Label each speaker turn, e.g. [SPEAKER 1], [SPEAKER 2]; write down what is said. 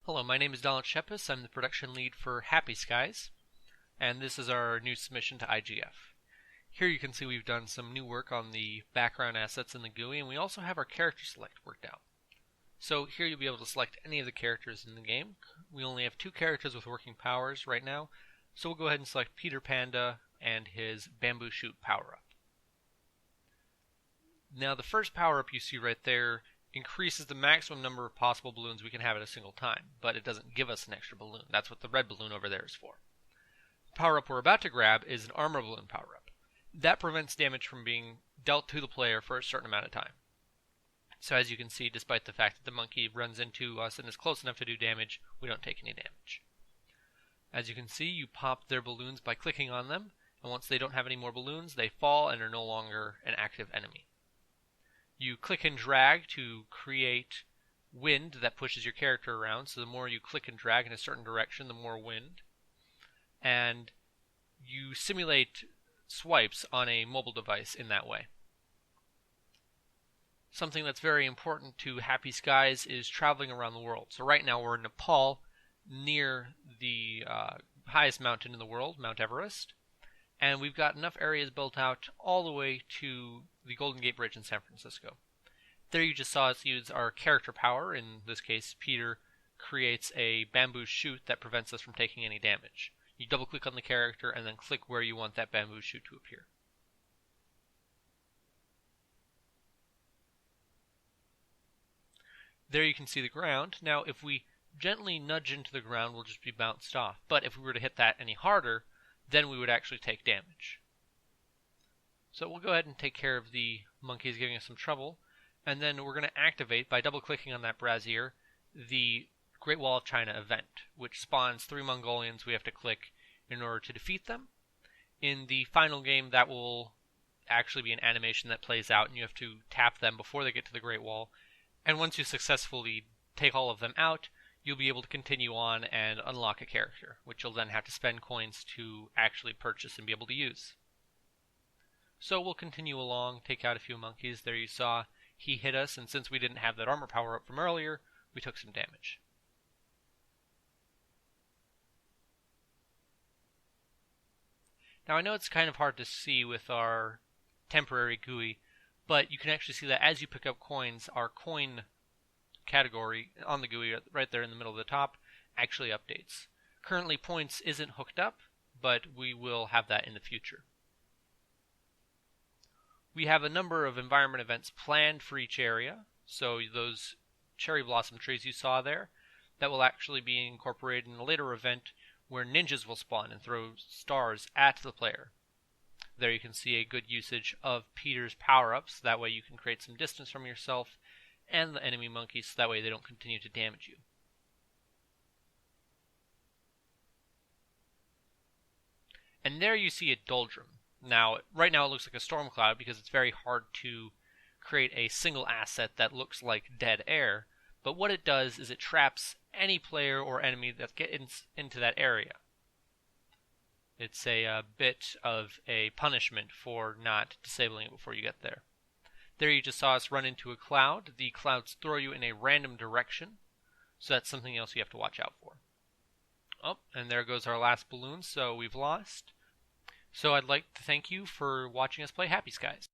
[SPEAKER 1] Hello, my name is Donald Shepis. I'm the production lead for Happy Skies, and this is our new submission to IGF. Here you can see we've done some new work on the background assets in the GUI, and we also have our character select worked out. So here you'll be able to select any of the characters in the game. We only have two characters with working powers right now, so we'll go ahead and select Peter Panda and his bamboo shoot power-up. Now the first power-up you see right there increases the maximum number of possible balloons we can have at a single time, but it doesn't give us an extra balloon. That's what the red balloon over there is for. The power-up we're about to grab is an armor balloon power-up. That prevents damage from being dealt to the player for a certain amount of time. So as you can see, despite the fact that the monkey runs into us and is close enough to do damage, we don't take any damage. As you can see, you pop their balloons by clicking on them, and once they don't have any more balloons, they fall and are no longer an active enemy. You click and drag to create wind that pushes your character around, so the more you click and drag in a certain direction, the more wind. And you simulate swipes on a mobile device in that way. Something that's very important to Happy Skies is traveling around the world. So right now we're in Nepal, near the highest mountain in the world, Mount Everest. And we've got enough areas built out all the way to the Golden Gate Bridge in San Francisco. There you just saw us use our character power. In this case, Peter creates a bamboo shoot that prevents us from taking any damage. You double click on the character and then click where you want that bamboo shoot to appear. There you can see the ground. Now if we gently nudge into the ground, we'll just be bounced off. But if we were to hit that any harder, then we would actually take damage. So we'll go ahead and take care of the monkeys giving us some trouble, and then we're going to activate, by double-clicking on that brazier, the Great Wall of China event, which spawns 3 Mongolians we have to click in order to defeat them. In the final game, that will actually be an animation that plays out, and you have to tap them before they get to the Great Wall. And once you successfully take all of them out, you'll be able to continue on and unlock a character, which you'll then have to spend coins to actually purchase and be able to use. So we'll continue along, take out a few monkeys. There you saw he hit us, and since we didn't have that armor power up from earlier, we took some damage. Now I know it's kind of hard to see with our temporary GUI, but you can actually see that as you pick up coins, our coin category on the GUI right there in the middle of the top actually updates. Currently points isn't hooked up, but we will have that in the future. We have a number of environment events planned for each area, so those cherry blossom trees you saw there, that will actually be incorporated in a later event where ninjas will spawn and throw stars at the player. There you can see a good usage of Peter's power-ups, that way you can create some distance from yourself and the enemy monkeys, so that way they don't continue to damage you. And there you see a doldrum. Now, right now it looks like a storm cloud because it's very hard to create a single asset that looks like dead air, but what it does is it traps any player or enemy that gets into that area. It's a bit of a punishment for not disabling it before you get there. There you just saw us run into a cloud. The clouds throw you in a random direction, so that's something else you have to watch out for. Oh, and there goes our last balloon, so we've lost. So I'd like to thank you for watching us play Happy Skies.